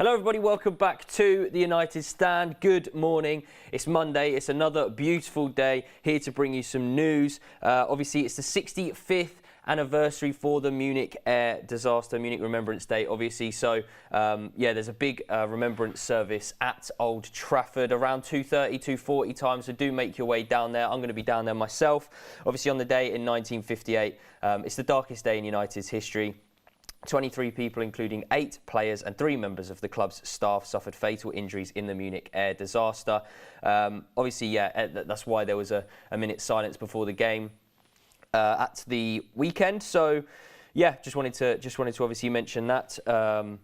Hello everybody, welcome back to the United Stand. Good morning. It's Monday. It's another beautiful day here to bring you some news. Obviously, it's the 65th anniversary for the Munich air disaster, Munich Remembrance Day, obviously. So, yeah, there's a big remembrance service at Old Trafford around 2:30, 2:40 time. So do make your way down there. I'm going to be down there myself. Obviously, on the day in 1958, it's the darkest day in United's history. 23 people, including 8 players and 3 members of the club's staff, suffered fatal injuries in the Munich air disaster. Obviously, yeah, that's why there was a minute's silence before the game at the weekend. So, yeah, just wanted to obviously mention that. So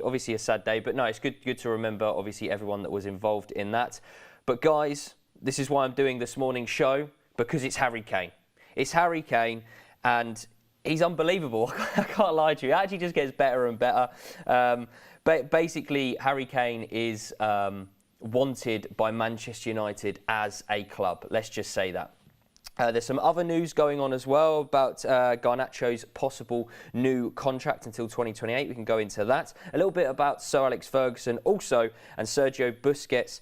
obviously a sad day, but no, it's good to remember obviously everyone that was involved in that. But guys, this is why I'm doing this morning's show, because it's Harry Kane. It's Harry Kane, and he's unbelievable. I can't lie to you. It actually just gets better and better. But basically, Harry Kane is wanted by Manchester United as a club. Let's just say that. There's some other news going on as well about Garnacho's possible new contract until 2028. We can go into that. A little bit about Sir Alex Ferguson also, and Sergio Busquets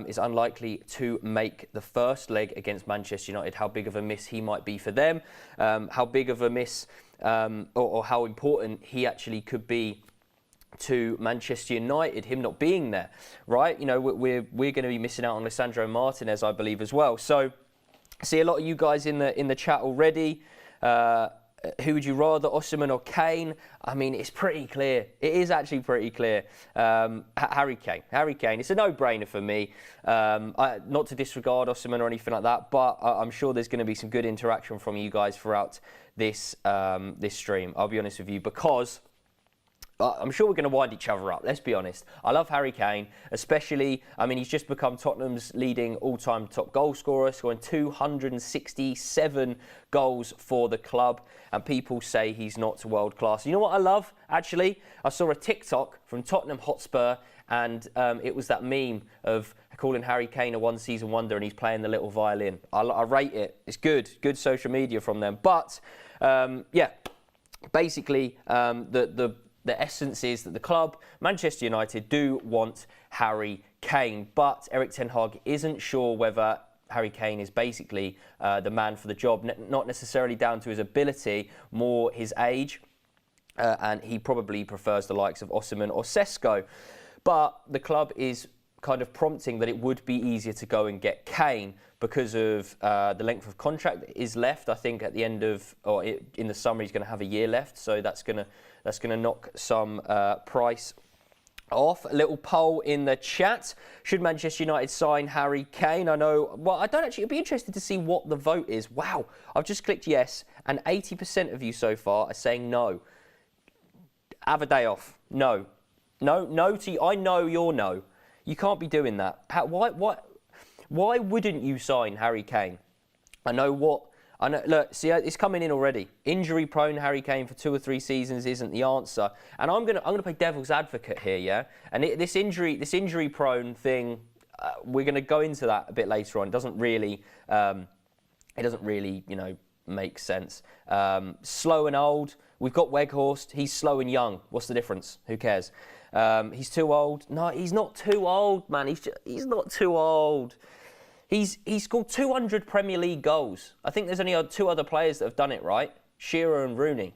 is unlikely to make the first leg against Manchester United. How big of a miss he might be for them. How big of a miss or how important he actually could be to Manchester United, him not being there, right? You know, we're going to be missing out on Alejandro Martinez, I believe, as well. So, I see a lot of you guys in the chat already. Who would you rather, Osimhen or Kane? I mean, it's pretty clear. It is actually pretty clear. Harry Kane. Harry Kane. It's a no-brainer for me. Not to disregard Osimhen or anything like that, but I'm sure there's going to be some good interaction from you guys throughout this this stream. I'll be honest with you, because I'm sure we're going to wind each other up, let's be honest. I love Harry Kane, especially, I mean, he's just become Tottenham's leading all-time top goal scorer, scoring 267 goals for the club, and people say he's not world-class. You know what I love, actually? I saw a TikTok from Tottenham Hotspur, and it was that meme of calling Harry Kane a one-season wonder, and he's playing the little violin. I rate it. It's good social media from them. But, yeah, basically, the essence is that the club, Manchester United, do want Harry Kane. But Erik ten Hag isn't sure whether Harry Kane is basically the man for the job, not necessarily down to his ability, more his age. And he probably prefers the likes of Osimhen or Sesko. But the club is kind of prompting that it would be easier to go and get Kane because of the length of contract that is left. I think at the end of, or in the summer, he's going to have a year left. So that's going to knock some price off. A little poll in the chat. Should Manchester United sign Harry Kane? I know, well, I don't actually, I'd be interested to see what the vote is. Wow, I've just clicked yes, and 80% of you so far are saying no. Have a day off. No to you. I know you're no. You can't be doing that. Why wouldn't you sign Harry Kane? I know. Look, see, it's coming in already. Injury-prone Harry Kane for 2 or 3 seasons isn't the answer. And I'm gonna play devil's advocate here, yeah. And this injury-prone thing, we're gonna go into that a bit later on. It doesn't really, you know, make sense. Slow and old. We've got Weghorst. He's slow and young. What's the difference? Who cares? He's too old. No, he's not too old, man. He's not too old. He's scored 200 Premier League goals. I think there's only 2 other players that have done it, right? Shearer and Rooney.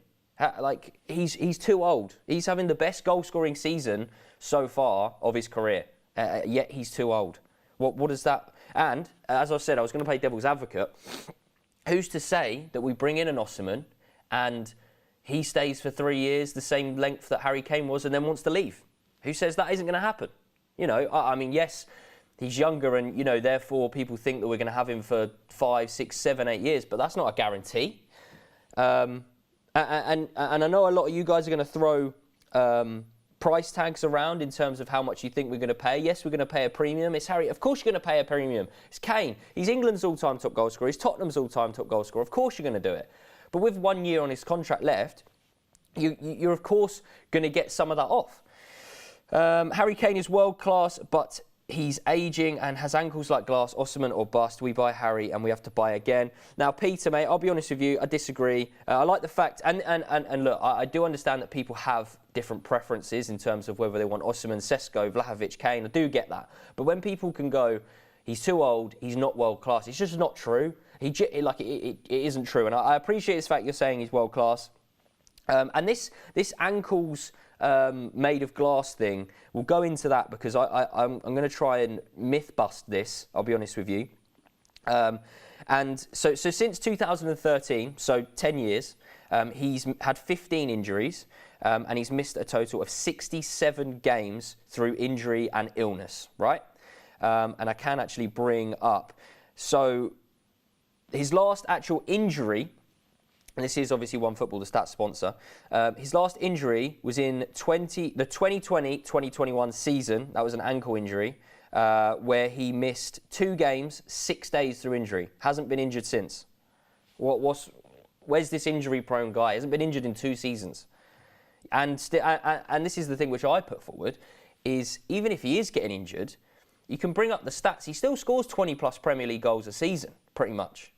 Like, he's too old. He's having the best goal-scoring season so far of his career, yet he's too old. What is that? And, as I said, I was going to play devil's advocate. Who's to say that we bring in an Osimhen and he stays for 3 years, the same length that Harry Kane was, and then wants to leave? Who says that isn't going to happen? You know, I mean, yes, he's younger and, you know, therefore people think that we're going to have him for 5, 6, 7, 8 years, but that's not a guarantee. And I know a lot of you guys are going to throw price tags around in terms of how much you think we're going to pay. Yes, we're going to pay a premium. It's Harry. Of course you're going to pay a premium. It's Kane. He's England's all-time top goal scorer. He's Tottenham's all-time top goal scorer. Of course you're going to do it. But with 1 year on his contract left, you're of course going to get some of that off. Harry Kane is world class, but he's ageing and has ankles like glass. Osimhen or bust. We buy Harry and we have to buy again. Now, Peter, mate, I'll be honest with you. I disagree. I like the fact, and look, I do understand that people have different preferences in terms of whether they want Osimhen, Sesko, Vlahovic, Kane. I do get that. But when people can go, he's too old, he's not world class, it's just not true. It isn't true. And I appreciate this fact you're saying he's world class. And this ankles made of glass thing, we'll go into that because I'm going to try and myth bust this, I'll be honest with you. And so since 2013, so 10 years, he's had 15 injuries and he's missed a total of 67 games through injury and illness, right? And I can actually bring up, so his last actual injury, and this is obviously OneFootball, the stats sponsor. His last injury was in the 2020-2021 season. That was an ankle injury where he missed 2 games, 6 days through injury. Hasn't been injured since. Where's this injury-prone guy? Hasn't been injured in 2 seasons. And this is the thing which I put forward, is even if he is getting injured, you can bring up the stats. He still scores 20-plus Premier League goals a season, pretty much.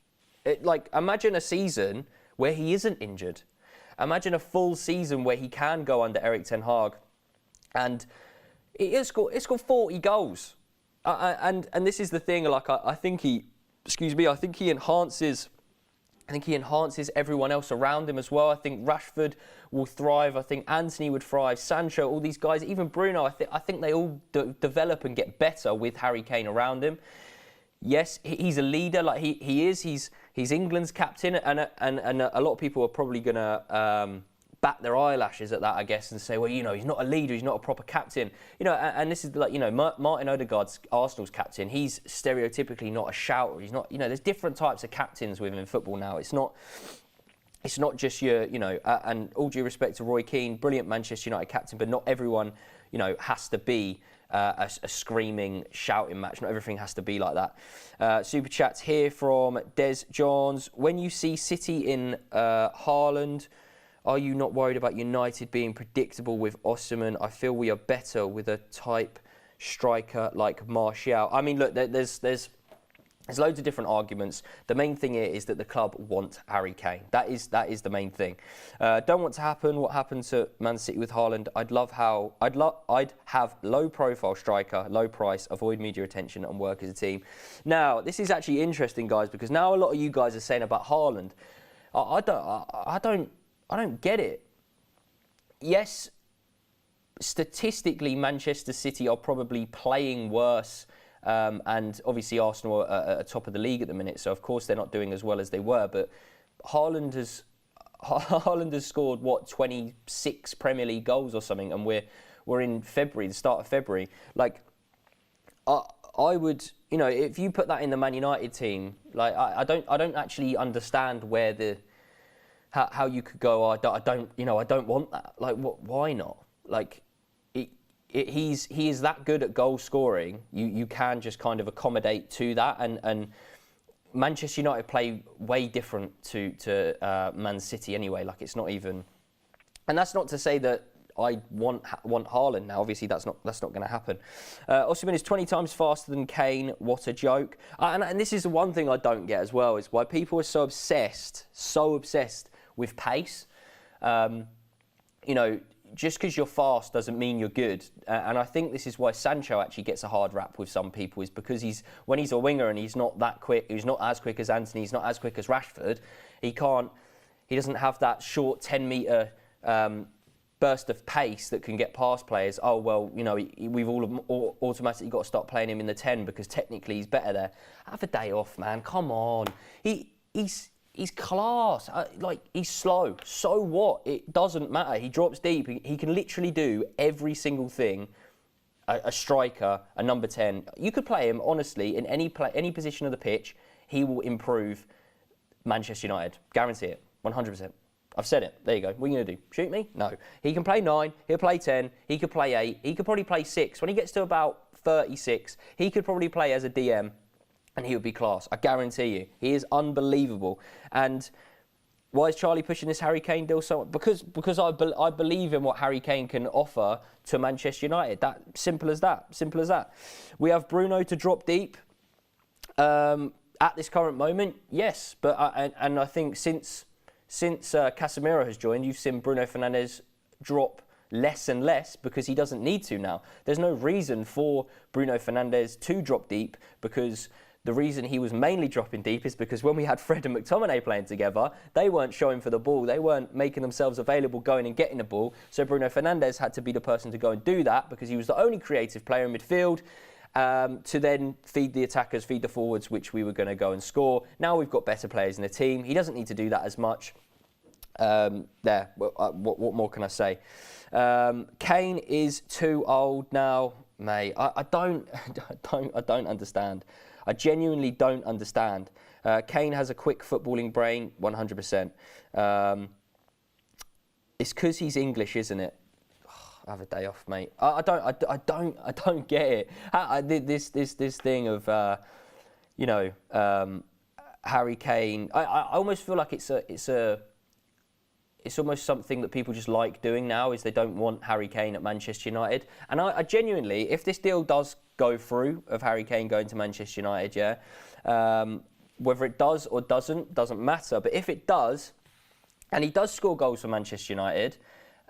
Imagine a season where he isn't injured. Imagine a full season where he can go under Erik ten Hag, and he'll score 40 goals. And this is the thing. I think he enhances everyone else around him as well. I think Rashford will thrive. I think Antony would thrive. Sancho, all these guys, even Bruno. I think they all develop and get better with Harry Kane around him. Yes, he's a leader, like he is. He's England's captain, and a lot of people are probably going to bat their eyelashes at that, I guess, and say, well, he's not a leader, he's not a proper captain. And this is Martin Odegaard's Arsenal's captain. He's stereotypically not a shouter. He's not. There's different types of captains within football now. It's not just your, and all due respect to Roy Keane, brilliant Manchester United captain, but not everyone, has to be a screaming, shouting match. Not everything has to be like that. Super chats here from Des Johns. When you see City in Haaland, are you not worried about United being predictable with Osimhen? I feel we are better with a type striker like Martial. I mean, look, there's loads of different arguments. The main thing here is that the club want Harry Kane. That is the main thing. Don't want to happen what happened to Man City with Haaland. I'd have low profile striker, low price, avoid media attention and work as a team. Now, this is actually interesting, guys, because now a lot of you guys are saying about Haaland. I don't get it. Yes, statistically, Manchester City are probably playing worse. And obviously Arsenal are top of the league at the minute, so of course they're not doing as well as they were. But Haaland has scored 26 Premier League goals or something, and we're in February, the start of February. I would, if you put that in the Man United team, I don't actually understand how you could go. I don't want that. Why not? He is that good at goal scoring. You can just kind of accommodate to that, and Manchester United play way different to Man City anyway. It's not even, and that's not to say that I want Haaland now. Obviously, that's not going to happen. Osimhen is 20 times faster than Kane. What a joke! And this is the one thing I don't get as well, is why people are so obsessed with pace. Just because you're fast doesn't mean you're good. And I think this is why Sancho actually gets a hard rap with some people, is because when he's a winger and he's not that quick, he's not as quick as Antony, he's not as quick as Rashford, he doesn't have that short 10-metre burst of pace that can get past players. Oh, well, we've all automatically got to start playing him in the 10 because technically he's better there. Have a day off, man. Come on. He's class. He's slow. So what? It doesn't matter. He drops deep. He can literally do every single thing a striker, a number 10. You could play him, honestly, in any position of the pitch. He will improve Manchester United. Guarantee it. 100%. I've said it. There you go. What are you going to do? Shoot me? No. He can play 9. He'll play 10. He could play 8. He could probably play 6. When he gets to about 36, he could probably play as a DM. And he would be class. I guarantee you. He is unbelievable. And Why is Charlie pushing this Harry Kane deal so much? Because I believe in what Harry Kane can offer to Manchester United. That simple as that. Simple as that. We have Bruno to drop deep. At this current moment, yes, but I think since Casemiro has joined, you've seen Bruno Fernandes drop less and less because he doesn't need to now. There's no reason for Bruno Fernandes to drop deep, because the reason he was mainly dropping deep is because when we had Fred and McTominay playing together, they weren't showing for the ball. They weren't making themselves available going and getting the ball. So Bruno Fernandes had to be the person to go and do that, because he was the only creative player in midfield to then feed the attackers, feed the forwards, which we were going to go and score. Now we've got better players in the team. He doesn't need to do that as much. What more can I say? Kane is too old now, mate. I don't understand. I genuinely don't understand. Kane has a quick footballing brain, 100%. It's because he's English, isn't it? Have a day off, mate. I don't get it. This thing of Harry Kane. I almost feel like it's almost something that people just like doing now, is they don't want Harry Kane at Manchester United. And I genuinely, if this deal does go through of Harry Kane going to Manchester United, whether it does or doesn't matter. But if it does, and he does score goals for Manchester United,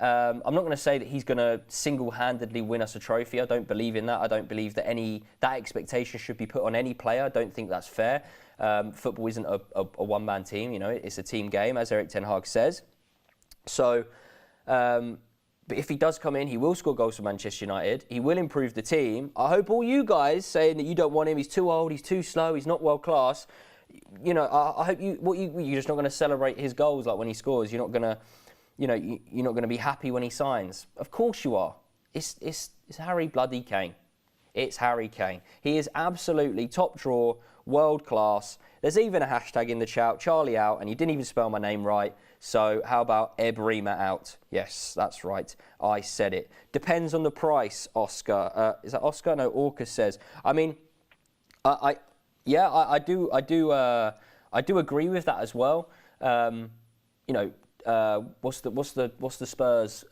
I'm not going to say that he's going to single-handedly win us a trophy. I don't believe in that. I don't believe that that expectation should be put on any player. I don't think that's fair. Football isn't a one-man team. It's a team game, as Erik ten Hag says. So, but if he does come in, he will score goals for Manchester United. He will improve the team. I hope all you guys saying that you don't want him, he's too old, he's too slow, he's not world class. I hope you're just not going to celebrate his goals like when he scores. You're not going to. You're not going to be happy when he signs. Of course you are. It's Harry bloody Kane. It's Harry Kane. He is absolutely top draw, world class. There's even a hashtag in the chat, Charlie out, and you didn't even spell my name right. So how about Ebrima out? Yes, that's right. I said it. Depends on the price, Oscar. Is that Oscar? No, Orcus says. I mean, I do agree with that as well. What's the Spurs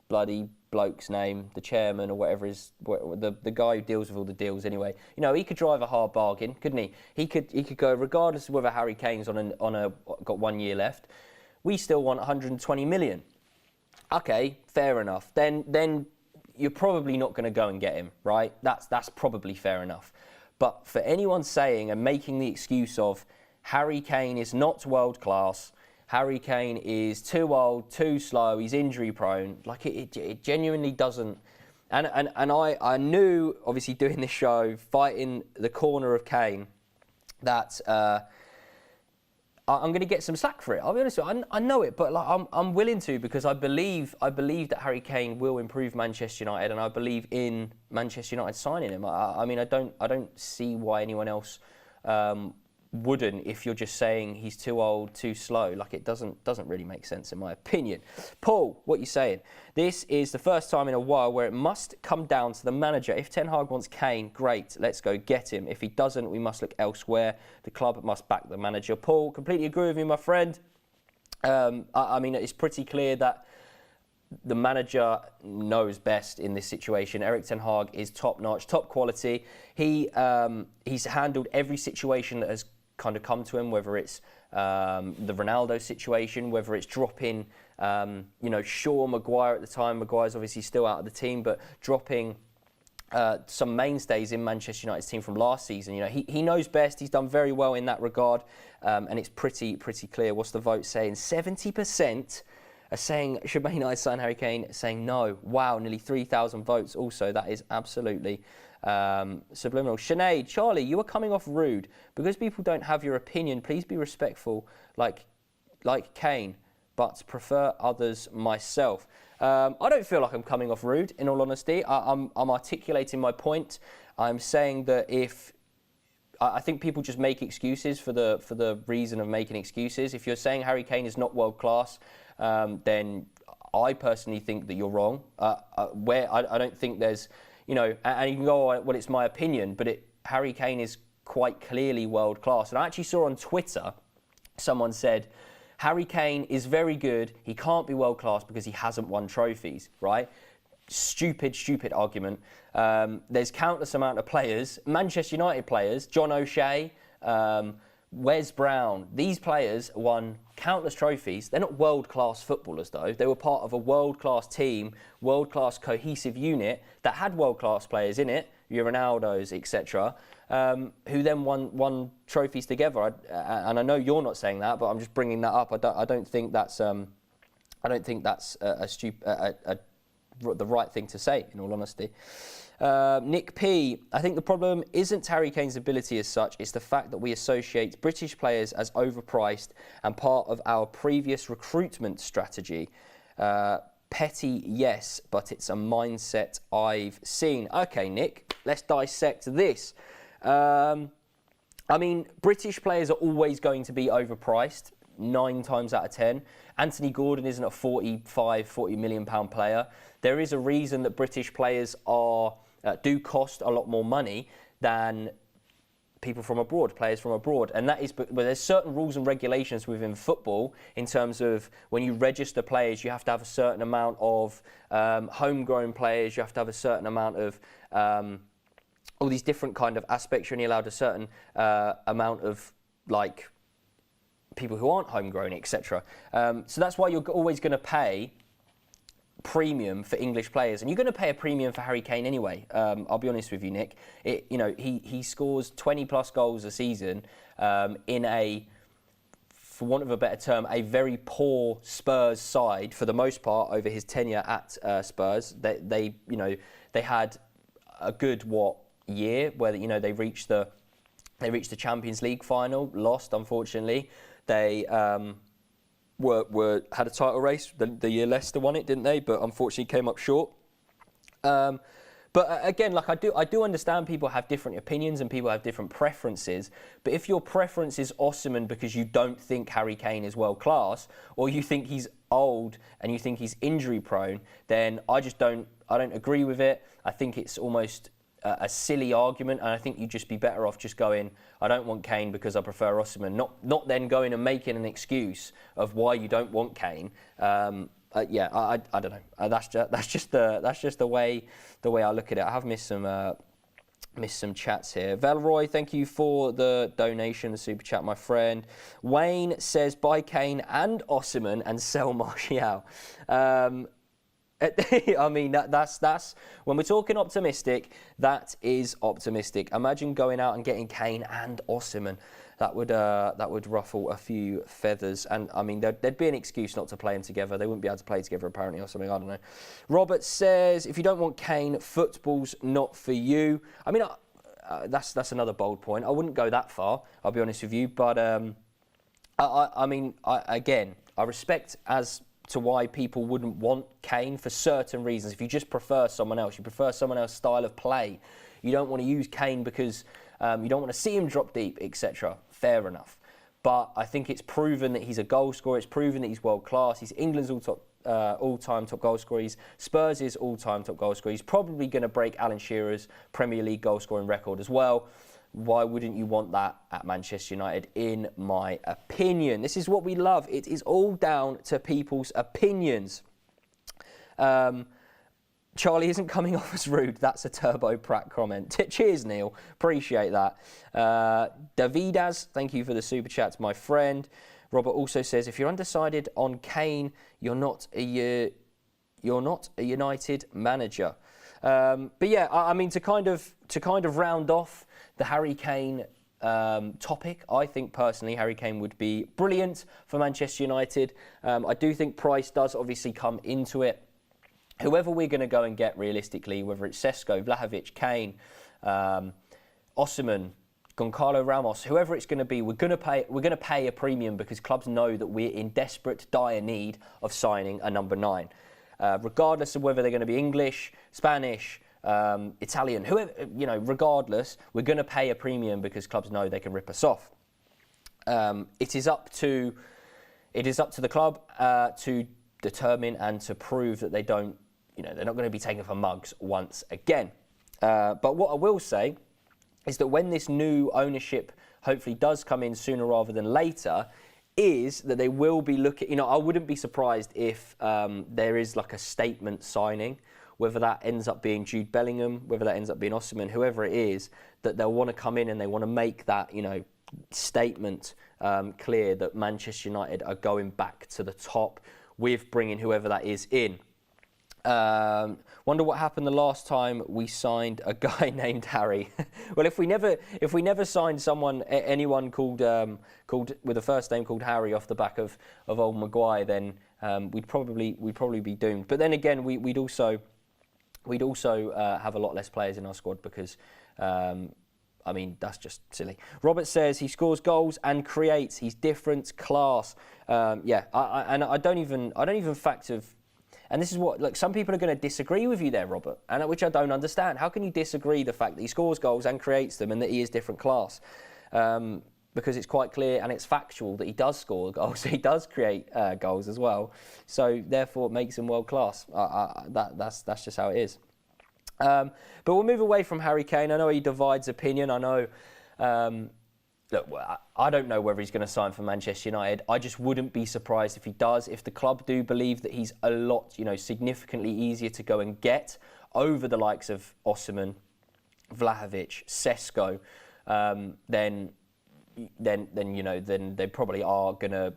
bloody bloke's name? The chairman or whatever is the guy who deals with all the deals anyway. He could drive a hard bargain, couldn't he? He could go regardless of whether Harry Kane's got 1 year left. We still want 120 million. Okay, fair enough. Then you're probably not going to go and get him, right? That's probably fair enough. But for anyone saying and making the excuse of Harry Kane is not world class, Harry Kane is too old, too slow, he's injury prone, like it genuinely doesn't. And I knew, obviously doing this show, fighting the corner of Kane, that I'm going to get some slack for it. I'll be honest with you, I know it, but I'm willing to, because I believe that Harry Kane will improve Manchester United, and I believe in Manchester United signing him. I mean, I don't see why anyone else wouldn't, if you're just saying he's too old, too slow. Like, it doesn't really make sense in my opinion. Paul, what are you saying? This is the first time in a while where it must come down to the manager. If Ten Hag wants Kane, great, let's go get him. If he doesn't, we must look elsewhere. The club must back the manager. Paul, completely agree with you, my friend. I mean, it's pretty clear that the manager knows best in this situation. Erik ten Hag is top-notch, top quality. He's handled every situation that has kind of come to him, whether it's the Ronaldo situation, whether it's dropping, Shaw, Maguire at the time. Maguire's obviously still out of the team, but dropping some mainstays in Manchester United's team from last season. He knows best. He's done very well in that regard, and it's pretty clear. What's the vote saying? 70% are saying should Man United sign Harry Kane, saying no. Wow, nearly 3,000 votes. Also, that is absolutely subliminal. Sinead, Charlie, you are coming off rude. Because people don't have your opinion, please be respectful, like Kane, but prefer others myself. I don't feel like I'm coming off rude, in all honesty. I'm articulating my point. I'm saying that I think people just make excuses for the reason of making excuses. If you're saying Harry Kane is not world class, then I personally think that you're wrong. Where I don't think there's, and you can go, well, it's my opinion, but Harry Kane is quite clearly world class. And I actually saw on Twitter someone said, Harry Kane is very good. He can't be world class because he hasn't won trophies, right? Stupid argument. There's countless amount of players, Manchester United players, John O'Shea, Wes Brown. These players won countless trophies. They're not world-class footballers, though. They were part of a world-class team, world-class cohesive unit that had world-class players in it, your Ronaldos, etc., who then won trophies together. And I know you're not saying that, but I'm just bringing that up. I don't think that's the right thing to say, in all honesty. Nick P, I think the problem isn't Harry Kane's ability as such, it's the fact that we associate British players as overpriced and part of our previous recruitment strategy. Petty, yes, but it's a mindset I've seen. Okay, Nick, let's dissect this. I mean, British players are always going to be overpriced, 9 times out of 10. Anthony Gordon isn't a 40 million pound player. There is a reason that British players do cost a lot more money than people from abroad, players from abroad. And that is, but there's certain rules and regulations within football in terms of when you register players, you have to have a certain amount of homegrown players, you have to have a certain amount of all these different kind of aspects. You're only allowed a certain amount of, like, people who aren't homegrown, etc. So that's why you're always going to pay premium for English players, and you're going to pay a premium for Harry Kane anyway. I'll be honest with you, Nick. He scores 20 plus goals a season in a, for want of a better term, a very poor Spurs side for the most part over his tenure at Spurs. They had a good year where they reached the Champions League final, lost unfortunately. They had a title race the year Leicester won it, didn't they? But unfortunately came up short. But again, like I do understand people have different opinions and people have different preferences. But if your preference is Osimhen because you don't think Harry Kane is world class, or you think he's old and you think he's injury prone, then I don't agree with it. I think it's almost a silly argument, and I think you'd just be better off just going, I don't want Kane because I prefer Osimhen, not then going and making an excuse of why you don't want Kane. I don't know. That's just the way I look at it. I have missed some chats here. Valroy, thank you for the donation, the super chat, my friend. Wayne says buy Kane and Osimhen and sell Martial. I mean, that's when we're talking optimistic, that is optimistic. Imagine going out and getting Kane and Osimhen. That would ruffle a few feathers. And I mean, there'd be an excuse not to play them together. They wouldn't be able to play together apparently or something. I don't know. Robert says, if you don't want Kane, football's not for you. I mean, that's another bold point. I wouldn't go that far, I'll be honest with you. But I respect as to why people wouldn't want Kane for certain reasons. If you just prefer someone else, you prefer someone else's style of play, you don't want to use Kane because you don't want to see him drop deep, etc. Fair enough. But I think it's proven that he's a goal scorer. It's proven that he's world class. He's England's all-time top goal scorer. He's Spurs' all-time top goal scorer. He's probably going to break Alan Shearer's Premier League goal scoring record as well. Why wouldn't you want that at Manchester United, in my opinion? This is what we love. It is all down to people's opinions. Charlie isn't coming off as rude. That's a Turbo Pratt comment. Cheers, Neil. Appreciate that. Davidas, thank you for the super chat, my friend. Robert also says, if you're undecided on Kane, you're not a United manager. But yeah, I mean, to kind of round off the Harry Kane topic, I think personally Harry Kane would be brilliant for Manchester United. I do think price does obviously come into it. Whoever we're going to go and get realistically, whether it's Sesko, Vlahovic, Kane, Osimhen, Goncalo Ramos, whoever it's going to be, we're going to pay a premium because clubs know that we're in desperate, dire need of signing a number 9. Regardless of whether they're going to be English, Spanish, Italian, whoever, regardless, we're going to pay a premium because clubs know they can rip us off. It is up to the club to determine and to prove that they don't, they're not going to be taken for mugs once again. But what I will say is that when this new ownership hopefully does come in sooner rather than later, is that they will be looking, I wouldn't be surprised if there is like a statement signing, whether that ends up being Jude Bellingham, whether that ends up being Osimhen, whoever it is, that they'll want to come in and they want to make that, statement clear that Manchester United are going back to the top with bringing whoever that is in. Wonder what happened the last time we signed a guy named Harry. Well, if we never signed anyone called with a first name called Harry off the back of old Maguire, then we'd probably be doomed. But then again, we'd also have a lot less players in our squad because. That's just silly. Robert says he scores goals and creates. He's different class. I don't even factor. And this is what, some people are going to disagree with you there, Robert, and which I don't understand. How can you disagree the fact that he scores goals and creates them and that he is different class? Because it's quite clear and it's factual that he does score goals, he does create goals as well. So therefore, it makes him world class. That's just how it is. But we'll move away from Harry Kane. I know he divides opinion. I know. I don't know whether he's going to sign for Manchester United. I just wouldn't be surprised if he does. If the club do believe that he's a lot, significantly easier to go and get over the likes of Osimhen, Vlahovic, Sesko, then they probably are going to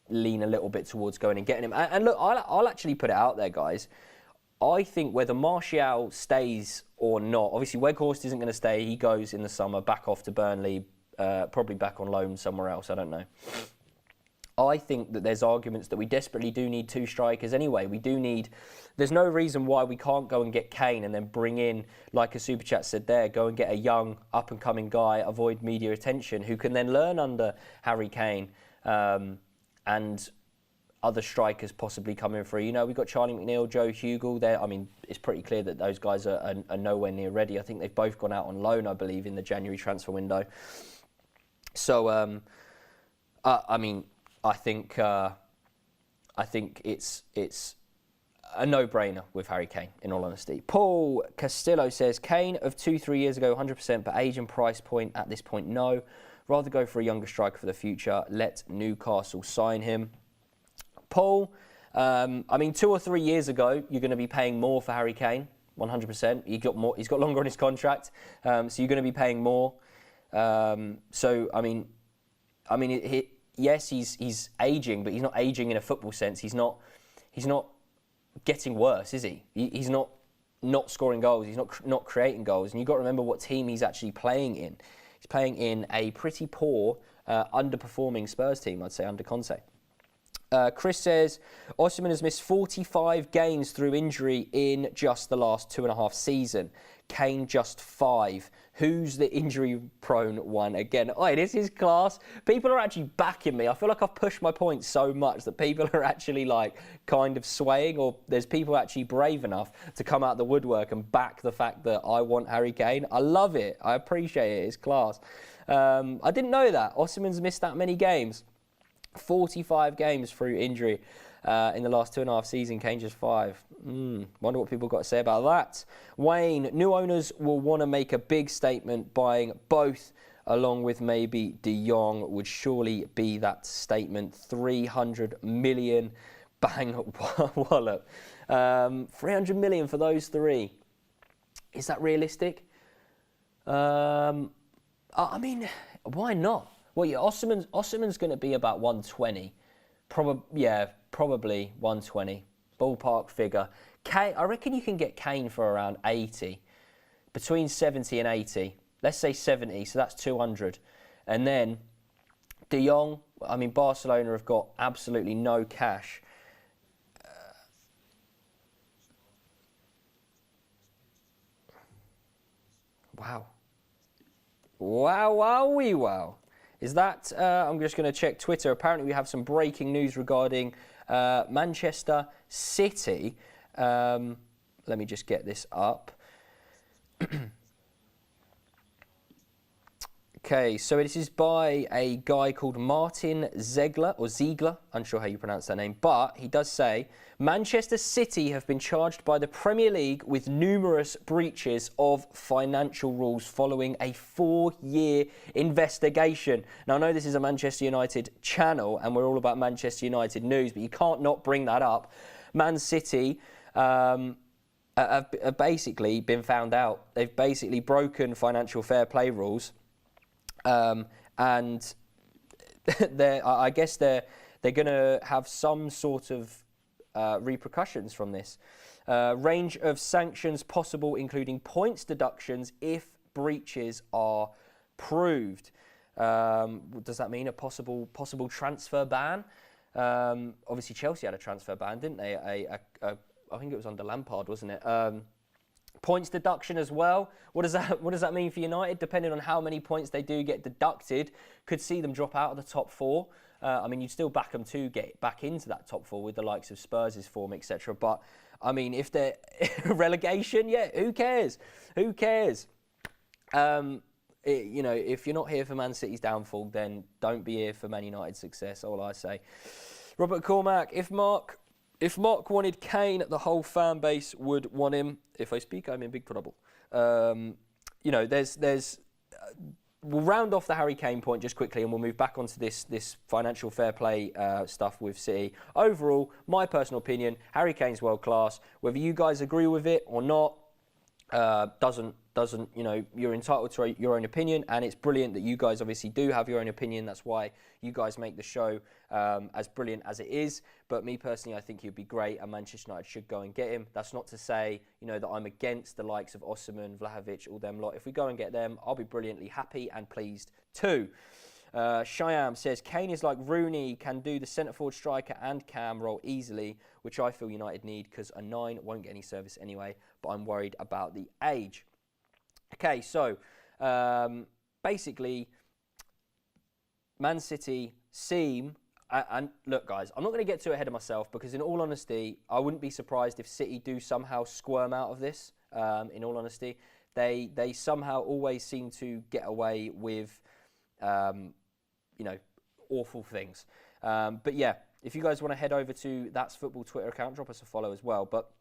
lean a little bit towards going and getting him. And look, I'll actually put it out there, guys. I think whether Martial stays or not, obviously Weghorst isn't going to stay. He goes in the summer back off to Burnley. Probably back on loan somewhere else, I don't know. I think that there's arguments that we desperately do need two strikers anyway. There's no reason why we can't go and get Kane and then bring in, like a Super Chat said there, go and get a young, up-and-coming guy, avoid media attention, who can then learn under Harry Kane and other strikers possibly coming through. We've got Charlie McNeil, Joe Hugel there. It's pretty clear that those guys are nowhere near ready. I think they've both gone out on loan, I believe, in the January transfer window. So, I think it's a no-brainer with Harry Kane, in all honesty. Paul Castillo says, Kane of 2-3 years ago, 100%, but age and price point at this point, no. Rather go for a younger striker for the future. Let Newcastle sign him. Paul, 2 or 3 years ago, you're going to be paying more for Harry Kane, 100%. He's got longer on his contract, so you're going to be paying more. Yes, he's aging, but he's not aging in a football sense. He's not getting worse, is he? He's not scoring goals. He's not creating goals. And you've got to remember what team he's actually playing in. He's playing in a pretty poor, underperforming Spurs team, I'd say, under Conte. Chris says, Osimhen has missed 45 games through injury in just the last 2.5 seasons. Kane just 5. Who's the injury-prone one again? Oh, this is class. People are actually backing me. I feel like I've pushed my point so much that people are actually kind of swaying, or there's people actually brave enough to come out the woodwork and back the fact that I want Harry Kane. I love it. I appreciate it. It's class. I didn't know that. Osimhen's missed that many games. 45 games through injury in the last 2.5 seasons. Kane just 5. Wonder what people got to say about that. Wayne, new owners will want to make a big statement. Buying both along with maybe De Jong would surely be that statement. 300 million bang wallop. 300 million for those three. Is that realistic? Why not? Well, yeah, Osimhen's going to be about 120. Probably 120. Ballpark figure. Kane, I reckon you can get Kane for around 80. Between 70 and 80. Let's say 70, so that's 200. And then De Jong, Barcelona have got absolutely no cash. Wow. Wow. Is that, I'm just going to check Twitter. Apparently we have some breaking news regarding Manchester City. Let me just get this up. Okay, so this is by a guy called Martin Ziegler, unsure how you pronounce that name, but he does say, Manchester City have been charged by the Premier League with numerous breaches of financial rules following a 4-year investigation. Now, I know this is a Manchester United channel and we're all about Manchester United news, but you can't not bring that up. Man City have basically been found out. They've basically broken financial fair play rules. And I guess they're going to have some sort of repercussions from this. Range of sanctions possible, including points deductions if breaches are proved. Does that mean a possible transfer ban? Obviously, Chelsea had a transfer ban, didn't they? I think it was under Lampard, wasn't it? Points deduction as well. What does that mean for United? Depending on how many points they do get deducted, could see them drop out of the top 4. I mean, you'd still back them to get back into that top 4 with the likes of Spurs' form, etc. But I mean, if they're relegation, yeah, who cares? Who cares? If you're not here for Man City's downfall, then don't be here for Man United's success. All I say. Robert Cormack, if Mark wanted Kane, the whole fan base would want him. If I speak, I'm in big trouble. We'll round off the Harry Kane point just quickly and we'll move back onto this financial fair play stuff with City. Overall, my personal opinion, Harry Kane's world class. Whether you guys agree with it or not, doesn't you're entitled to your own opinion, and it's brilliant that you guys obviously do have your own opinion. That's why you guys make the show as brilliant as it is. But me personally, I think he'd be great, and Manchester United should go and get him. That's not to say that I'm against the likes of Osimhen, Vlahovic, all them lot. If we go and get them, I'll be brilliantly happy and pleased too. Shyam says, Kane is like Rooney, can do the centre-forward striker and cam role easily, which I feel United need because a 9 won't get any service anyway, but I'm worried about the age. Okay, so basically, Man City seem, and look guys, I'm not going to get too ahead of myself because in all honesty, I wouldn't be surprised if City do somehow squirm out of this, in all honesty. They somehow always seem to get away with awful things. But yeah, if you guys want to head over to That's Football Twitter account, drop us a follow as well. But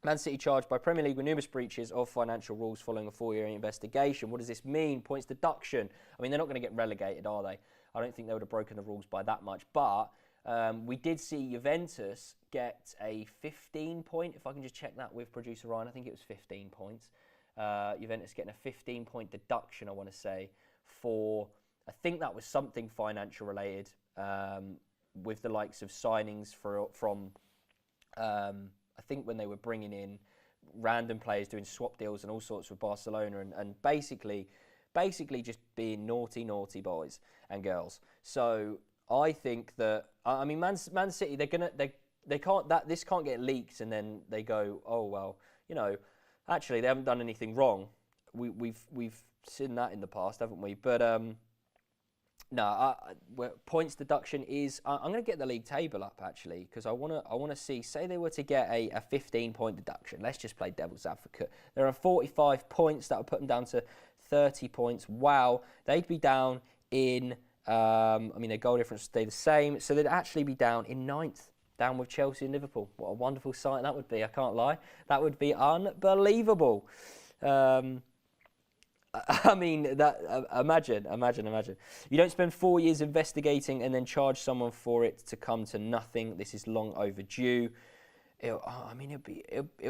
Man City charged by Premier League with numerous breaches of financial rules following a 4-year investigation. What does this mean? Points deduction. I mean, they're not going to get relegated, are they? I don't think they would have broken the rules by that much. But we did see Juventus get a 15-point, if I can just check that with producer Ryan, I think it was 15 points. Juventus getting a 15-point deduction, I want to say, for, I think that was something financial related, with the likes of signings from I think when they were bringing in random players doing swap deals and all sorts with Barcelona and basically just being naughty boys and girls. So I think that, I mean, Man City, this can't get leaked and then they go, oh well, actually they haven't done anything wrong. We've seen that in the past, haven't we? But points deduction is. I'm going to get the league table up actually because I want to see. Say they were to get a 15-point deduction. Let's just play devil's advocate. There are 45 points that would put them down to 30 points. Wow, they'd be down in. Their goal difference would stay the same, so they'd actually be down in 9th, down with Chelsea and Liverpool. What a wonderful sight that would be. I can't lie. That would be unbelievable. Imagine. You don't spend 4 years investigating and then charge someone for it to come to nothing. This is long overdue. It'll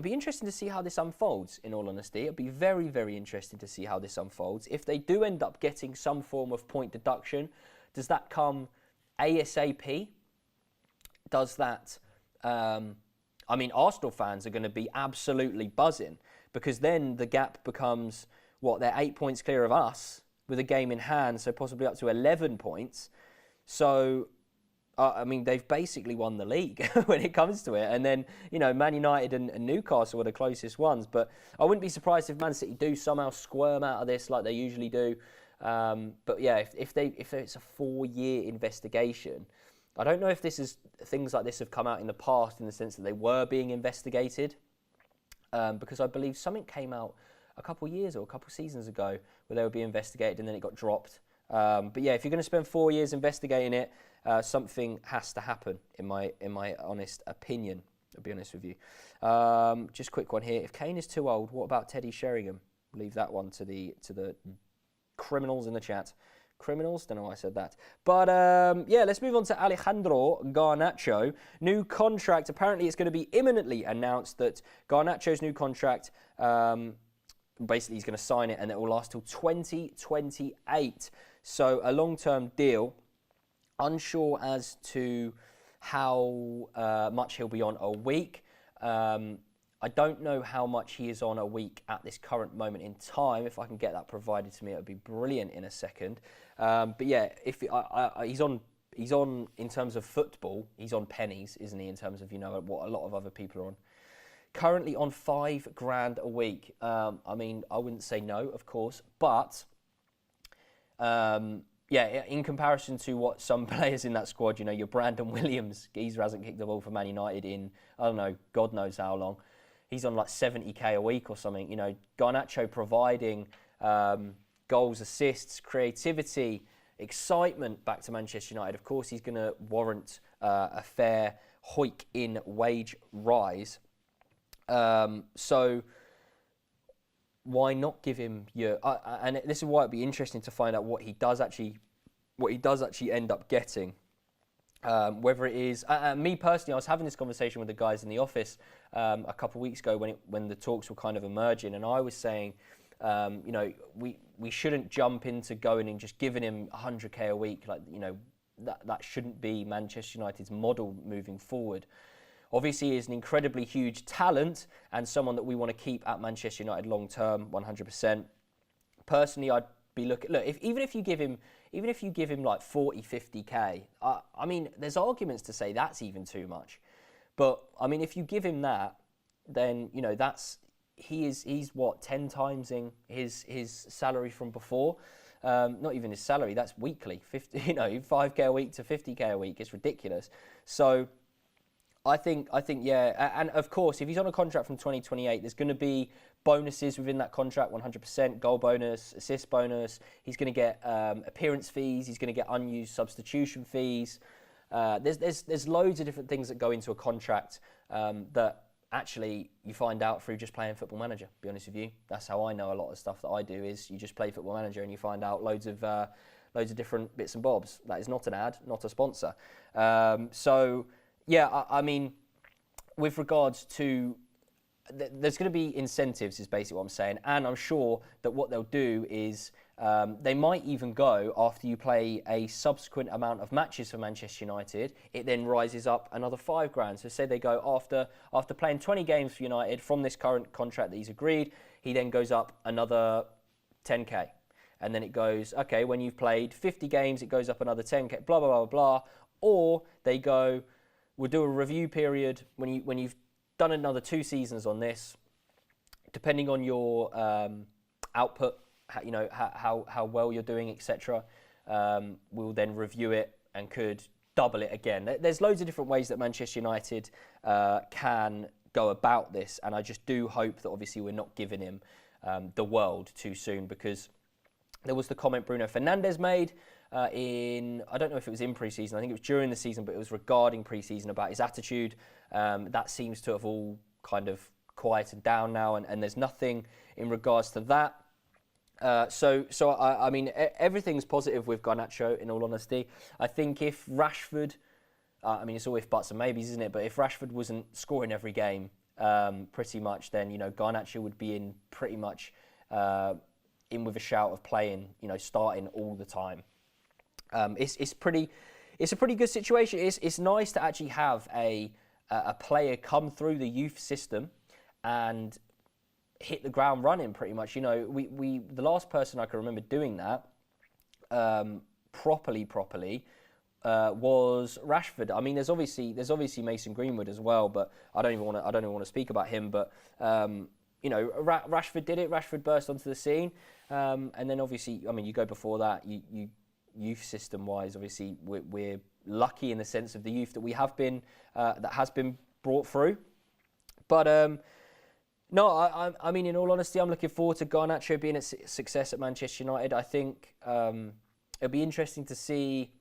be interesting to see how this unfolds, in all honesty. It'll be very, very interesting to see how this unfolds. If they do end up getting some form of point deduction, does that come ASAP? Does that... Arsenal fans are going to be absolutely buzzing because then the gap becomes... they're 8 points clear of us with a game in hand, so possibly up to 11 points. So, they've basically won the league when it comes to it. And then, Man United and Newcastle are the closest ones. But I wouldn't be surprised if Man City do somehow squirm out of this like they usually do. But yeah, if it's a 4-year investigation, I don't know if things like this have come out in the past in the sense that they were being investigated. Because I believe something came out a couple of years or a couple of seasons ago where they would be investigated and then it got dropped. But yeah, if you're going to spend 4 years investigating it, something has to happen, in my honest opinion. I'll be honest with you. Just a quick one here. If Kane is too old, what about Teddy Sheringham? Leave that one to the criminals in the chat. Criminals? Don't know why I said that. But yeah, let's move on to Alejandro Garnacho. New contract. Apparently, it's going to be imminently announced that Garnacho's new contract, basically he's going to sign it and it will last till 2028. So a long-term deal. Unsure as to how much he'll be on a week. I don't know how much he is on a week at this current moment in time. If I can get that provided to me, it would be brilliant in a second. But yeah, if he's on in terms of football, he's on pennies, isn't he? In terms of what a lot of other people are on. Currently on $5,000 a week. I mean, I wouldn't say no, of course, but yeah, in comparison to what some players in that squad, your Brandon Williams, geezer hasn't kicked the ball for Man United in, I don't know, God knows how long. He's on like 70k a week or something. Garnacho providing goals, assists, creativity, excitement back to Manchester United. Of course, he's going to warrant a fair hoik in wage rise. So why not give him your? And this is why it'd be interesting to find out what he does actually end up getting. Whether it is me personally, I was having this conversation with the guys in the office a couple of weeks ago when the talks were kind of emerging, and I was saying, we shouldn't jump into going and just giving him 100k a week. That shouldn't be Manchester United's model moving forward. Obviously, he is an incredibly huge talent and someone that we want to keep at Manchester United long term, 100%. Personally, I'd be looking. Look, even if you give him like 40, 50k, I mean, there's arguments to say that's even too much. But I mean, if you give him that, then he's what 10 times in his salary from before. Not even his salary. That's weekly. 5k a week to 50k a week. It's ridiculous. So I think, yeah, and of course, if he's on a contract from 2028, there's going to be bonuses within that contract, 100%, goal bonus, assist bonus. He's going to get appearance fees. He's going to get unused substitution fees. There's loads of different things that go into a contract that actually you find out through just playing Football Manager. To be honest with you, that's how I know a lot of stuff that I do. Is you just play Football Manager and you find out loads of different bits and bobs. That is not an ad, not a sponsor. So. Yeah, I mean, with regards to, there's going to be incentives is basically what I'm saying. And I'm sure that what they'll do is they might even go after you play a subsequent amount of matches for Manchester United, it then rises up another $5,000. So say they go after playing 20 games for United from this current contract that he's agreed, he then goes up another 10k. And then it goes, okay, when you've played 50 games, it goes up another 10k, blah, blah, blah, blah. Or they go, we'll do a review period when you've done another 2 seasons on this, depending on your output, how well you're doing, etc. We'll then review it and could double it again. There's loads of different ways that Manchester United can go about this, and I just do hope that obviously we're not giving him the world too soon, because there was the comment Bruno Fernandes made I don't know if it was in pre-season, I think it was during the season, but it was regarding pre-season about his attitude. That seems to have all kind of quieted down now, and there's nothing in regards to that. So I mean, everything's positive with Garnacho, in all honesty. I think if Rashford, I mean, it's all if buts and maybes, isn't it? But if Rashford wasn't scoring every game, pretty much, then, Garnacho would be in pretty much in with a shout of playing, starting all the time. It's a pretty good situation. It's nice to actually have a player come through the youth system and hit the ground running. Pretty much, the last person I can remember doing that properly was Rashford. I mean, there's obviously Mason Greenwood as well, but I don't even want to speak about him. But Rashford did it. Rashford burst onto the scene, and then obviously, I mean, you go before that, you youth system wise, obviously we're lucky in the sense of the youth that we have been that has been brought through. But no, I mean, in all honesty, I'm looking forward to Garnacho being a success at Manchester United. I think it'll be interesting to see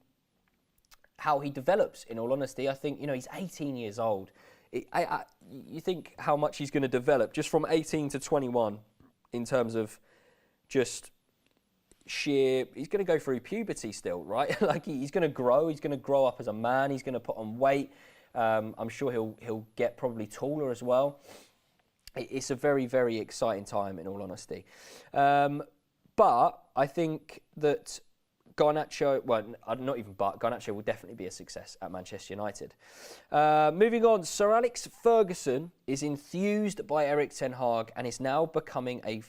how he develops, in all honesty. I think, he's 18 years old. You think how much he's going to develop just from 18 to 21 in terms of just sheer, he's going to go through puberty still, right? Like he's going to grow up as a man, he's going to put on weight. I'm sure he'll get probably taller as well. It's a very, very exciting time, in all honesty. But I think that Garnacho, Garnacho will definitely be a success at Manchester United. Moving on, Sir Alex Ferguson is enthused by Erik ten Hag and is now becoming a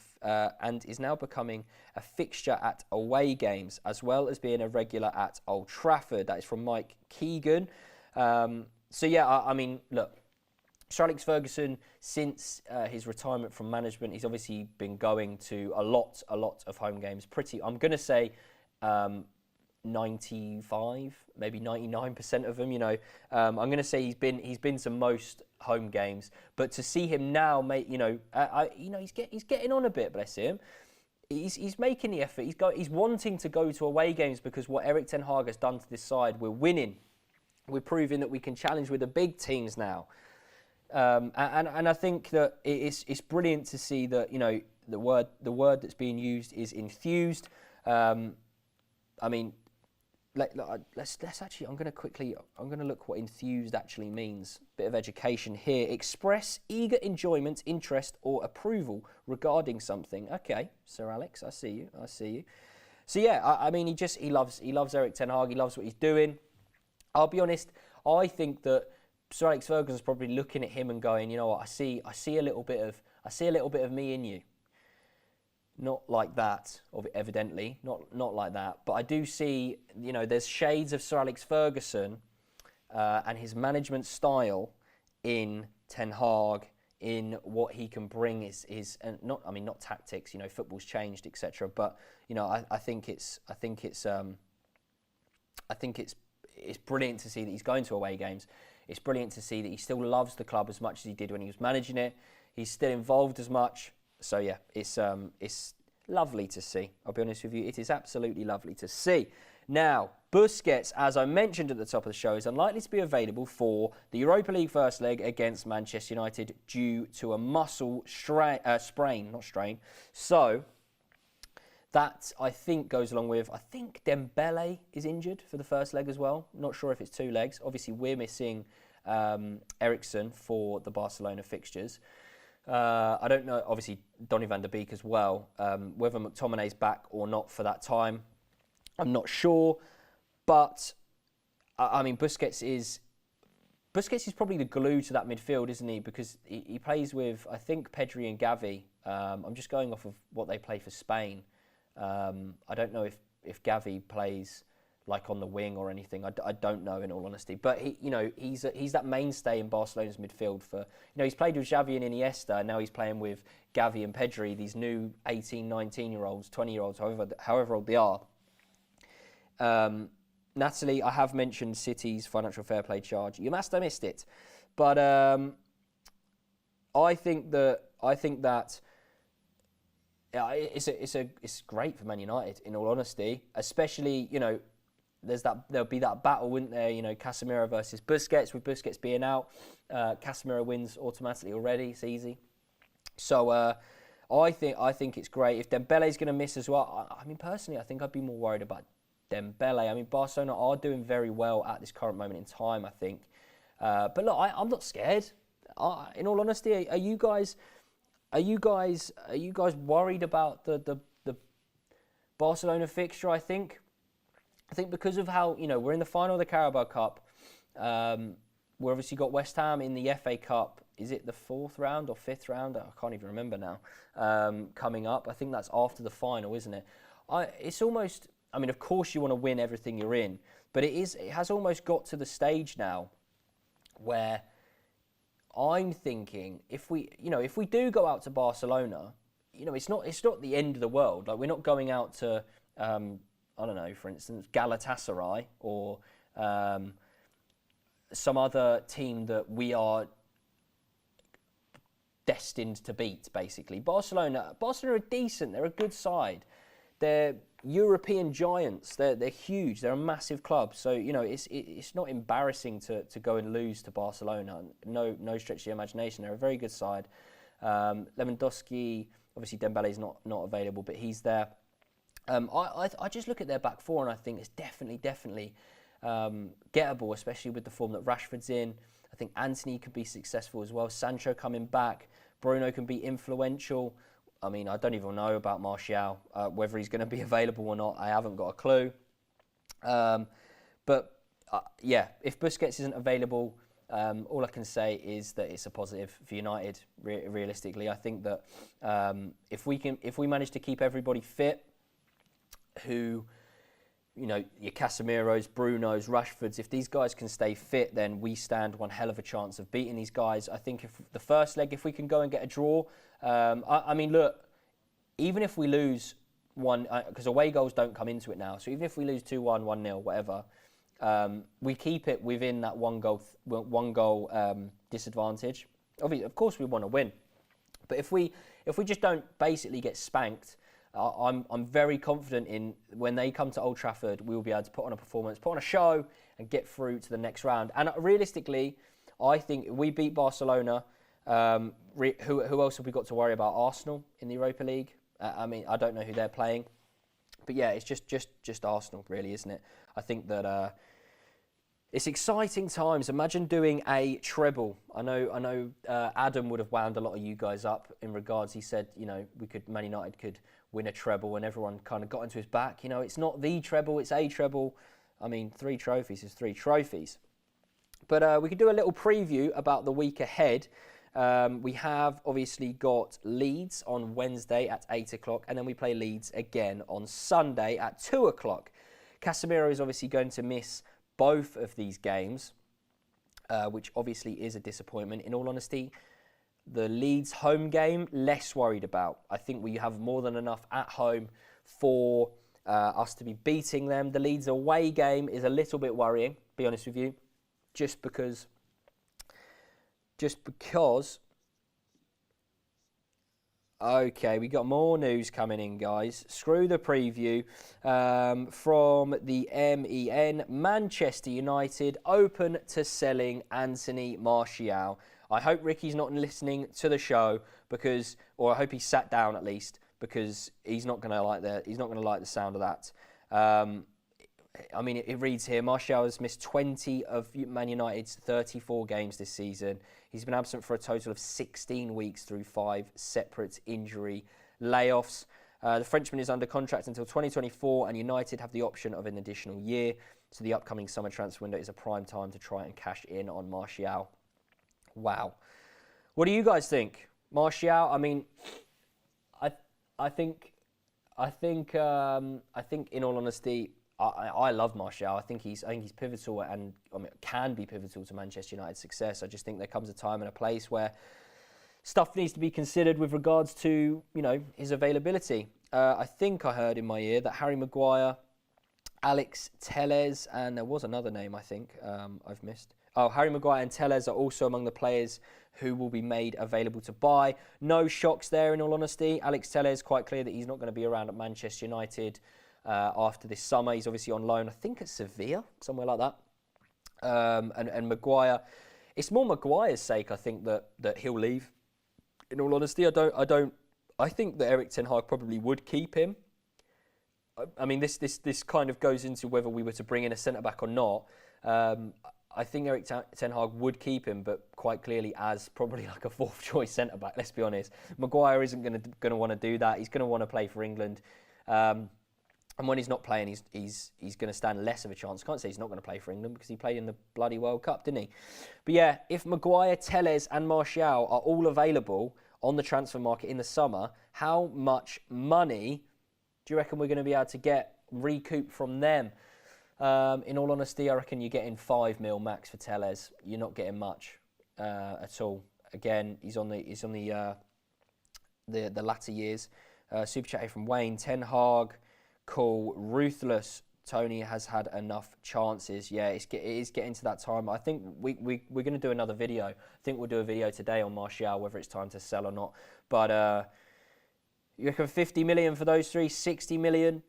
fixture at away games, as well as being a regular at Old Trafford. That is from Mike Keegan. Look, Sir Alex Ferguson, since his retirement from management, he's obviously been going to a lot of home games. I'm going to say 95, maybe 99% of them. I'm going to say he's been to most home games. But to see him now, he's getting on a bit. Bless him. He's making the effort. He's wanting to go to away games because what Erik ten Hag has done to this side, we're winning. We're proving that we can challenge with the big teams now. And I think that it's brilliant to see that the word that's being used is enthused. Let's actually. I'm going to look what enthused actually means. Bit of education here. Express eager enjoyment, interest, or approval regarding something. Okay, Sir Alex, I see you. So yeah, he loves Erik ten Hag. He loves what he's doing. I'll be honest. I think that Sir Alex Ferguson's probably looking at him and going, you know what? I see a little bit of me in you. Not like that, evidently, not like that. But I do see, there's shades of Sir Alex Ferguson and his management style in Ten Hag, in what he can bring is not tactics. Football's changed, etc. But I think it's brilliant to see that he's going to away games. It's brilliant to see that he still loves the club as much as he did when he was managing it. He's still involved as much. So yeah, it's lovely to see. I'll be honest with you, it is absolutely lovely to see. Now, Busquets, as I mentioned at the top of the show, is unlikely to be available for the Europa League first leg against Manchester United due to a muscle sprain, not strain. So that, I think, goes along with, I think Dembele is injured for the first leg as well. Not sure if it's two legs. Obviously, we're missing Eriksen for the Barcelona fixtures. I don't know, obviously, Donny van der Beek as well. Whether McTominay's back or not for that time, I'm not sure. But, Busquets is probably the glue to that midfield, isn't he? Because he plays with, I think, Pedri and Gavi. I'm just going off of what they play for Spain. I don't know if Gavi plays like on the wing or anything. I don't know, in all honesty. But he's that mainstay in Barcelona's midfield for, he's played with Xavi and Iniesta, and now he's playing with Gavi and Pedri, these new 18, 19-year-olds, 20-year-olds, however old they are. Natalie, I have mentioned City's financial fair play charge. You must have missed it. But I think that it's great for Man United, in all honesty, especially, there'll be that battle, wouldn't there? Casemiro versus Busquets, with Busquets being out. Casemiro wins automatically already. It's easy. So I think it's great. If Dembele's going to miss as well, personally, I think I'd be more worried about Dembele. Barcelona are doing very well at this current moment in time, I think. But look, I'm not scared. In all honesty, are you guys worried about the Barcelona fixture? I think because of how, we're in the final of the Carabao Cup. We've obviously got West Ham in the FA Cup. Is it the 4th round or 5th round? I can't even remember now. Coming up, I think that's after the final, isn't it? It's almost, of course you want to win everything you're in, but it has almost got to the stage now where I'm thinking if we do go out to Barcelona, it's not the end of the world. Like, we're not going out to I don't know, for instance, Galatasaray or some other team that we are destined to beat, basically. Barcelona are decent. They're a good side. they're European giants. They're huge. They're a massive club. So you know, it's not embarrassing to go and lose to Barcelona. No stretch of the imagination. They're a very good side. Lewandowski, obviously Dembele's not available, but he's there. I just look at their back four and I think it's definitely gettable, especially with the form that Rashford's in. I think Antony could be successful as well. Sancho coming back. Bruno can be influential. I mean, I don't even know about Martial, whether he's going to be available or not. I haven't got a clue. But yeah, if Busquets isn't available, all I can say is that it's a positive for United. Realistically, I think that if we manage to keep everybody fit, who, you know, your Casemiros, Brunos, Rashfords, if these guys can stay fit, then we stand one hell of a chance of beating these guys. I think if the first leg, if we can go and get a draw, I mean, look, even if we lose one, because away goals don't come into it now, so even if we lose 2-1, 1-0, whatever, we keep it within that one goal disadvantage. Obviously, of course, we want to win, but if we just don't basically get spanked, I'm very confident in when they come to Old Trafford, we will be able to put on a performance, put on a show, and get through to the next round. And realistically, I think if we beat Barcelona, who else have we got to worry about? Arsenal in the Europa League. I mean, I don't know who they're playing, but yeah, it's just Arsenal, really, isn't it? I think that it's exciting times. Imagine doing a treble. I know. Adam would have wound a lot of you guys up in regards. He said, you know, Man United could win a treble, and everyone kind of got into his back. You know, it's not the treble, it's a treble. I mean, 3 trophies is 3 trophies. But we could do a little preview about the week ahead. We have obviously got Leeds on Wednesday at 8 o'clock, and then we play Leeds again on Sunday at 2 o'clock. Casemiro is obviously going to miss both of these games, which obviously is a disappointment. In all honesty, the Leeds home game, less worried about. I think we have more than enough at home for us to be beating them. The Leeds away game is a little bit worrying, be honest with you, just because. Okay, we got more news coming in, guys. Screw the preview. From the MEN, Manchester United open to selling Anthony Martial. I hope Ricky's not listening to the show or I hope he sat down at least, because he's not going to like the sound of that. I mean, it reads here, Martial has missed 20 of Man United's 34 games this season. He's been absent for a total of 16 weeks through 5 separate injury layoffs. The Frenchman is under contract until 2024, and United have the option of an additional year. So the upcoming summer transfer window is a prime time to try and cash in on Martial. Wow. What do you guys think? Martial, I mean, I think in all honesty, I love Martial. I think he's pivotal and can be pivotal to Manchester United's success. I just think there comes a time and a place where stuff needs to be considered with regards to, you know, his availability. I think I heard in my ear that Harry Maguire, Alex Telles, and there was another name I think I've missed. Oh, Harry Maguire and Telles are also among the players who will be made available to buy. No shocks there, in all honesty. Alex Telles, quite clear that he's not going to be around at Manchester United after this summer. He's obviously on loan, I think at Sevilla, somewhere like that. And Maguire, it's more Maguire's sake, I think, that he'll leave. In all honesty, I think that Erik ten Hag probably would keep him. I mean, this kind of goes into whether we were to bring in a centre back or not. I think Erik ten Hag would keep him, but quite clearly as probably like a 4th choice centre back. Let's be honest. Maguire isn't going to want to do that. He's going to want to play for England. And when he's not playing, he's going to stand less of a chance. I can't say he's not going to play for England because he played in the bloody World Cup, didn't he? But yeah, if Maguire, Telles and Martial are all available on the transfer market in the summer, how much money do you reckon we're going to be able to recoup from them? In all honesty, I reckon you're getting 5 mil max for Telles. You're not getting much at all. Again, he's on the latter years. Super chat here from Wayne. Ten Hag, cool, ruthless. Tony has had enough chances. Yeah, it is getting to that time. I think we're going to do another video. I think we'll do a video today on Martial, whether it's time to sell or not. But You reckon 50 million for those three, 60 million?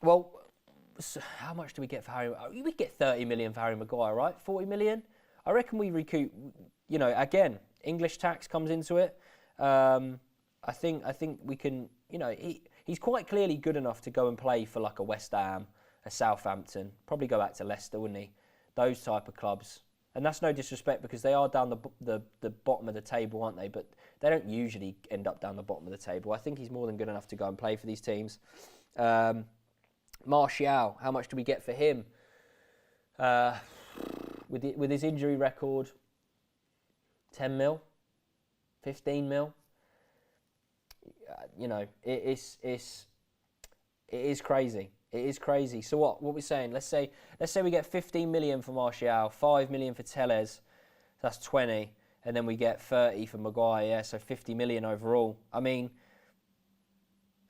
Well, so how much do we get for Harry? We get 30 million for Harry Maguire, right? 40 million? I reckon we recoup, you know, again, English tax comes into it. I think we can, you know, he's quite clearly good enough to go and play for like a West Ham, a Southampton, probably go back to Leicester, wouldn't he? Those type of clubs. And that's no disrespect because they are down the bottom of the table, aren't they? But they don't usually end up down the bottom of the table. I think he's more than good enough to go and play for these teams. Martial, how much do we get for him? With his injury record, 10 mil, 15 mil. You know, it is crazy. It is crazy. So what we're saying? Let's say we get 15 million for Martial, 5 million for Telles. That's 20, and then we get 30 for Maguire. Yeah, so 50 million overall. I mean,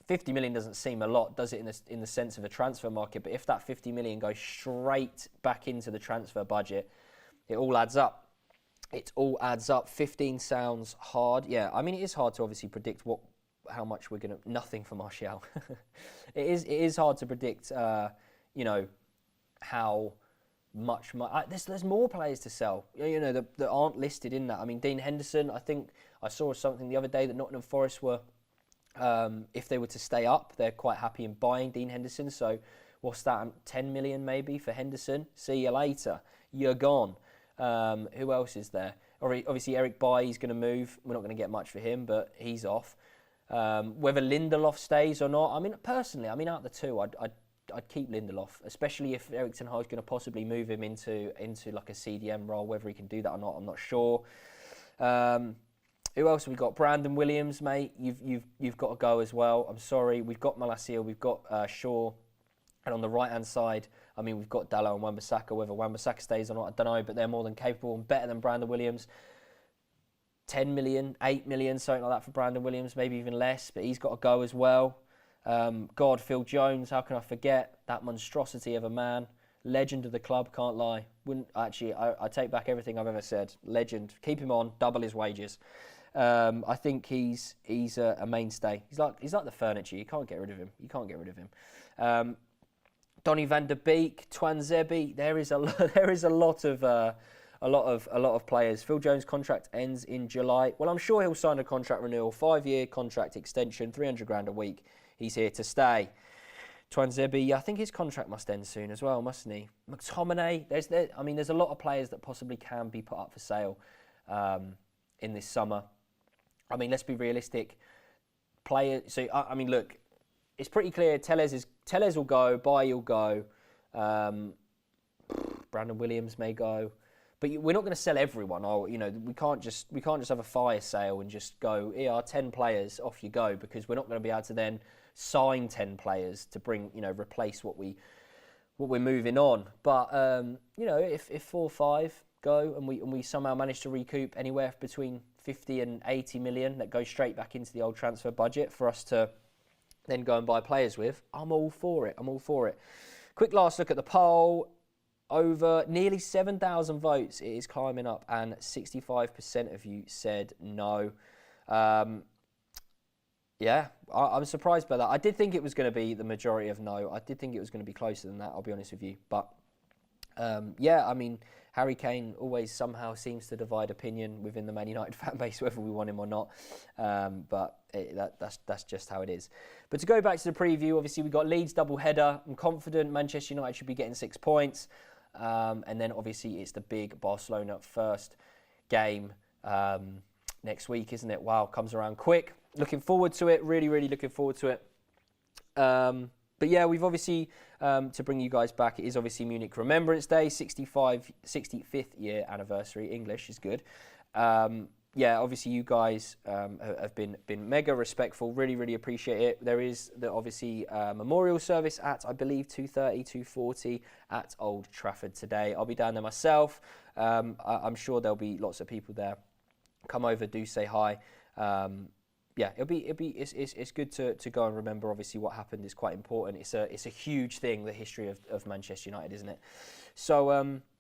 50 million doesn't seem a lot, does it, in the sense of a transfer market? But if that 50 million goes straight back into the transfer budget, it all adds up. It all adds up. 15 sounds hard. Yeah, I mean, it is hard to obviously predict how much we're going to... Nothing for Martial. It is hard to predict, you know, how much... There's more players to sell, you know, that aren't listed in that. I mean, Dean Henderson, I think I saw something the other day that Nottingham Forest were... if they were to stay up, they're quite happy in buying Dean Henderson. So what's that, 10 million maybe for Henderson? See you later. You're gone. Who else is there? Obviously, Eric Bailly's going to move. We're not going to get much for him, but he's off. Whether Lindelof stays or not, I mean, personally, out of the two, I'd keep Lindelof, especially if Erik ten Hag's going to possibly move him into like a CDM role. Whether he can do that or not, I'm not sure. Who else have we got? Brandon Williams, mate. You've got to go as well. I'm sorry. We've got Malacia, we've got Shaw, and on the right hand side, I mean, we've got Dalot and Wan-Bissaka. Whether Wan-Bissaka stays or not, I don't know, but they're more than capable and better than Brandon Williams. 10 million, 8 million, something like that for Brandon Williams, maybe even less, but he's got to go as well. God, Phil Jones, how can I forget that monstrosity of a man? Legend of the club, can't lie. I take back everything I've ever said. Legend. Keep him on, double his wages. I think he's a mainstay. He's like the furniture. You can't get rid of him. Donny van der Beek, Twanzebe. There is a lot of players. Phil Jones' contract ends in July. Well, I'm sure he'll sign a contract renewal, 5-year contract extension, 300 grand a week. He's here to stay. Twanzebe, I think his contract must end soon as well, mustn't he? McTominay, there's a lot of players that possibly can be put up for sale in this summer. I mean, let's be realistic. Look, it's pretty clear. Telles will go. Bailly will go. Brandon Williams may go, but we're not going to sell everyone. We can't just have a fire sale and just go. Here are 10 players, off you go, because we're not going to be able to then sign 10 players to bring, replace what we're moving on. But if 4 or 5 go and we somehow manage to recoup anywhere between 50 and 80 million that goes straight back into the old transfer budget for us to then go and buy players with, I'm all for it. Quick last look at the poll. Over nearly 7,000 votes. It is climbing up, and 65% of you said no. I'm surprised by that. I did think it was going to be the majority of no. I did think it was going to be closer than that, I'll be honest with you. But, Harry Kane always somehow seems to divide opinion within the Man United fan base, whether we want him or not. That's just how it is. But to go back to the preview, obviously we've got Leeds double header. I'm confident Manchester United should be getting 6 points. And then obviously it's the big Barcelona first game next week, isn't it? Wow, comes around quick. Looking forward to it. Really, really looking forward to it. But yeah, we've obviously, to bring you guys back, it is obviously Munich Remembrance Day, 65th year anniversary. English is good. Obviously you guys have been mega respectful. Really, really appreciate it. There is obviously memorial service at, I believe, 2:30, 2:40 at Old Trafford today. I'll be down there myself. I'm sure there'll be lots of people there. Come over, do say hi. It's good to go and remember. Obviously, what happened is quite important. It's a huge thing, the history of Manchester United, isn't it? So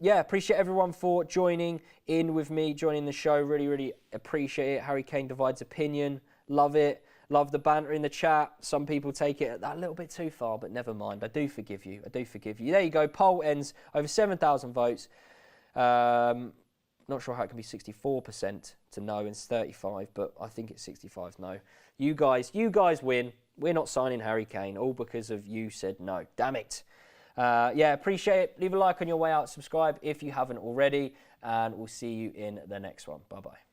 appreciate everyone for joining in with me, joining the show. Really, really appreciate it. Harry Kane divides opinion. Love it. Love the banter in the chat. Some people take it a little bit too far, but never mind. I do forgive you. I do forgive you. There you go. Poll ends over 7,000 votes. Not sure how it can be 64% to no and 35, but I think it's 65 no. You guys win. We're not signing Harry Kane, all because of you said no. Damn it. Yeah, appreciate it. Leave a like on your way out. Subscribe if you haven't already, and we'll see you in the next one. Bye-bye.